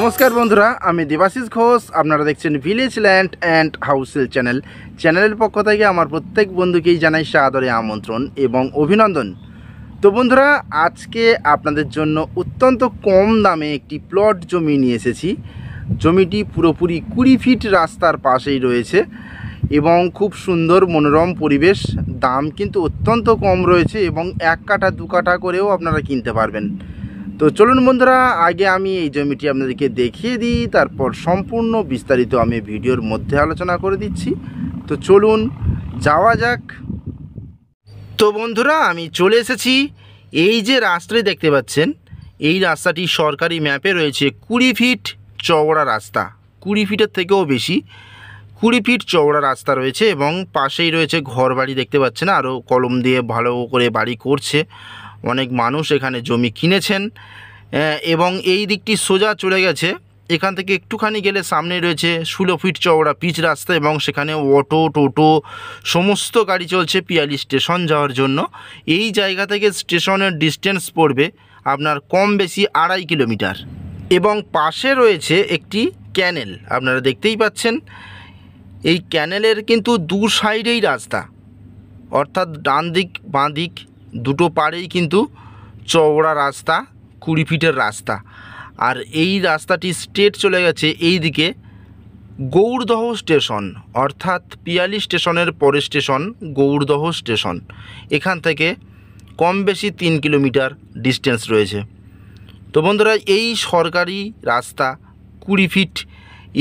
নমস্কার বন্ধুরা, আমি দেবাশিস ঘোষ। আপনারা দেখছেন ভিলেজ ল্যান্ড অ্যান্ড হাউসেল চ্যানেলের পক্ষ থেকে আমার প্রত্যেক বন্ধুকেই জানাই সাদরে আমন্ত্রণ এবং অভিনন্দন। তো বন্ধুরা, আজকে আপনাদের জন্য অত্যন্ত কম দামে একটি প্লট জমি নিয়ে এসেছি। জমিটি পুরোপুরি 20 ফিট রাস্তার পাশেই রয়েছে এবং খুব সুন্দর মনোরম পরিবেশ। দাম কিন্তু অত্যন্ত কম রয়েছে এবং 1 কাঠা 2 কাঠা করেও আপনারা কিনতে পারবেন। তো চলুন বন্ধুরা, আগে আমি এই জমিটি আপনাদেরকে দেখিয়ে দিই, তারপর সম্পূর্ণ বিস্তারিত আমি ভিডিওর মধ্যে আলোচনা করে দিচ্ছি। তো চলুন যাওয়া যাক। তো বন্ধুরা, আমি চলে এসেছি। এই যে রাস্তাটি দেখতে পাচ্ছেন, এই রাস্তাটি সরকারি ম্যাপে রয়েছে 20 ফিট চওড়া রাস্তা। 20 ফিটের থেকেও বেশি, 20 ফিট চওড়া রাস্তা রয়েছে এবং পাশেই রয়েছে ঘর বাড়ি দেখতে পাচ্ছেন। আরও কলম দিয়ে ভালো করে বাড়ি করছে। অনেক মানুষ এখানে জমি কিনেছেন এবং এই দিকটি সোজা চলে গেছে। এখান থেকে একটুখানি গেলে সামনে রয়েছে 16 ফিট চওড়া পিচ রাস্তা এবং সেখানে অটো টোটো সমস্ত গাড়ি চলছে পিয়ালি স্টেশন যাওয়ার জন্য। এই জায়গা থেকে স্টেশনের ডিস্টেন্স পড়বে আপনার কম বেশি 2.5 কিলোমিটার এবং পাশে রয়েছে একটি ক্যানেল, আপনারা দেখতেই পাচ্ছেন। এই ক্যানেলের কিন্তু দু সাইডেই রাস্তা, অর্থাৎ ডান দিক বাঁ দিক দুটো পাড়েই কিন্তু চওড়া রাস্তা, 20 ফিটের রাস্তা। আর এই রাস্তাটি স্ট্রেট চলে গেছে এই দিকে গৌড়দহ স্টেশন, অর্থাৎ পিয়ালি স্টেশনের পরের স্টেশন গৌড়দহ স্টেশন। এখান থেকে কম বেশি 3 কিলোমিটার ডিস্টেন্স রয়েছে। তো বন্ধুরা, এই সরকারি রাস্তা 20 ফিট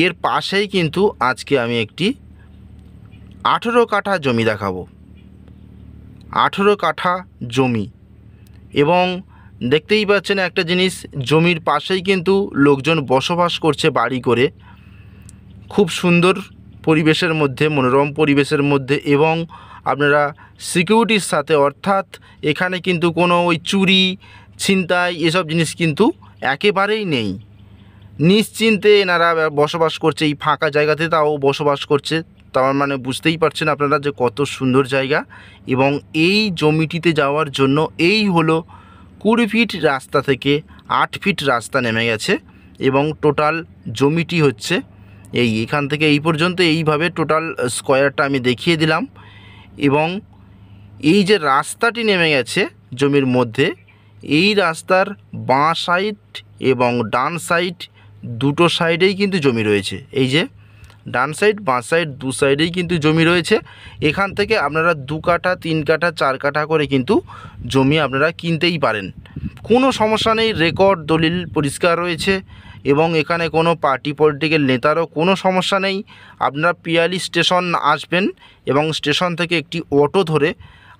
এর পাশেই কিন্তু আজকে আমি একটি 18 কাঠা জমি দেখাবো। 18 কাঠা জমি এবং দেখতেই পাচ্ছেন একটা জিনিস, জমির পাশেই কিন্তু লোকজন বসবাস করছে বাড়ি করে, খুব সুন্দর পরিবেশের মধ্যে, মনোরম পরিবেশের মধ্যে এবং আপনারা সিকিউরিটির সাথে, অর্থাৎ এখানে কিন্তু কোনো ওই চুরি ছিনতাই এসব জিনিস কিন্তু একেবারেই নেই। নিশ্চিন্তে এনারা বসবাস করছে এই ফাঁকা জায়গাতে, তাও বসবাস করছে। তার মানে বুঝতেই পারছেন আপনারা যে কত সুন্দর জায়গা। এবং এই জমিটিতে যাওয়ার জন্য এই হলো 20 ফিট রাস্তা থেকে 8 ফিট রাস্তা নেমে গেছে এবং টোটাল জমিটি হচ্ছে এখান থেকে এই পর্যন্ত। এইভাবে টোটাল স্কোয়ারটা আমি দেখিয়ে দিলাম। এবং এই যে রাস্তাটি নেমে গেছে জমির মধ্যে, এই রাস্তার বাঁ সাইড এবং ডান সাইড দুটো সাইডেই কিন্তু জমি রয়েছে। এই যে ডান সাইড বাঁ সাইড দু সাইডেই কিন্তু জমি রয়েছে। এখান থেকে আপনারা 2 কাঠা 3 কাঠা 4 কাঠা করে কিন্তু জমি আপনারা কিনতেই পারেন, কোনো সমস্যা নেই। রেকর্ড দলিল পরিষ্কার রয়েছে এবং এখানে কোনো পার্টি পলিটিক্যাল নেতারও কোনো সমস্যা নেই। আপনারা পিয়ালি স্টেশন আসবেন এবং স্টেশন থেকে একটি অটো ধরে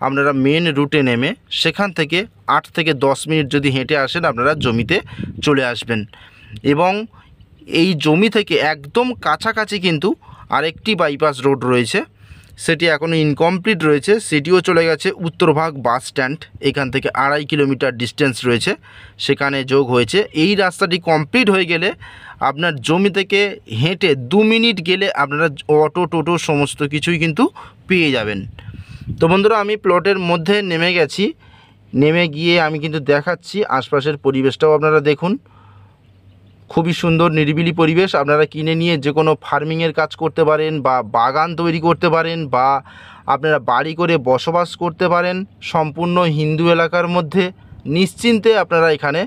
আপনারা মেন রুটে নেমে সেখান থেকে 8 থেকে 10 মিনিট যদি হেঁটে আসেন আপনারা জমিতে চলে আসবেন। এবং এই জমি থেকে একদম কাছাকাছি কিন্তু আরেকটি বাইপাস রোড রয়েছে, সেটি এখনও ইনকমপ্লিট রয়েছে। সেটিও চলে গেছে উত্তরভাগ বাস স্ট্যান্ড। এখান থেকে 2.5 কিলোমিটার ডিস্টেন্স রয়েছে, সেখানে যোগ হয়েছে। এই রাস্তাটি কমপ্লিট হয়ে গেলে আপনার জমি থেকে হেঁটে 2 মিনিট গেলে আপনারা অটো টোটো সমস্ত কিছুই কিন্তু পেয়ে যাবেন। তো বন্ধুরা, আমি প্লটের মধ্যে নেমে গেছি। নেমে গিয়ে আমি কিন্তু দেখাচ্ছি আশপাশের পরিবেশটাও আপনারা দেখুন। খুবই সুন্দর নিরিবিলি পরিবেশ। আপনারা কিনে নিয়ে যে কোনো ফার্মিংয়ের কাজ করতে পারেন বা বাগান তৈরি করতে পারেন বা আপনারা বাড়ি করে বসবাস করতে পারেন। সম্পূর্ণ হিন্দু এলাকার মধ্যে নিশ্চিন্তে আপনারা এখানে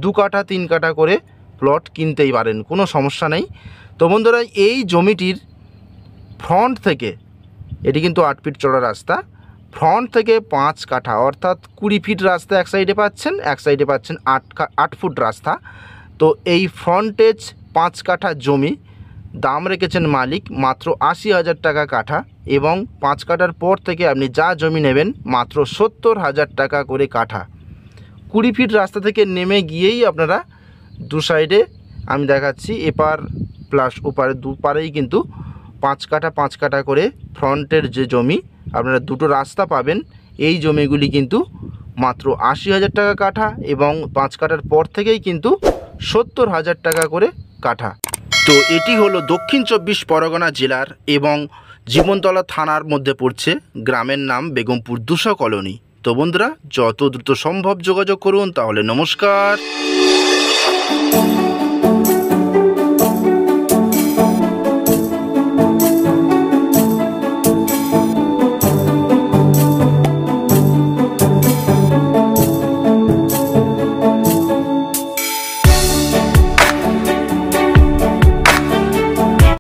2 কাঠা 3 কাঠা করে প্লট কিনতেই পারেন, কোনো সমস্যা নেই। তো বন্ধুরা, এই জমিটির ফ্রন্ট থেকে, এটি কিন্তু 8 ফিট চড়া রাস্তা, ফ্রন্ট থেকে 5 কাঠা অর্থাৎ 20 ফিট রাস্তা এক সাইডে পাচ্ছেন, এক সাইডে পাচ্ছেন 8 ফুট রাস্তা। তো এই ফ্রন্টেজ 5 কাঠা জমি দাম রেখেছেন মালিক মাত্র 80,000 টাকা কাঠা এবং 5 কাঠার পর থেকে আপনি যা জমি নেবেন মাত্র 70,000 টাকা করে কাঠা। 20 ফিট রাস্তা থেকে নেমে গিয়েই আপনারা দু সাইডে আমি দেখাচ্ছি, এপার প্লাস ওপারে দুপারেই কিন্তু 5 কাঠা 5 কাঠা করে ফ্রন্টের যে জমি আপনারা দুটো রাস্তা পাবেন। এই জমিগুলি কিন্তু মাত্র 80,000 টাকা কাঠা এবং 5 কাঠার পর থেকেই কিন্তু 70,000 টাকা করে কাঠা। তো এটি হলো দক্ষিণ 24 পরগনা জেলার এবং জীবনতলা থানার মধ্যে পড়ছে। গ্রামের নাম বেগমপুর 200 কলোনি। তো বন্ধুরা, যত দ্রুত সম্ভব যোগাযোগ করুন। তাহলে নমস্কার।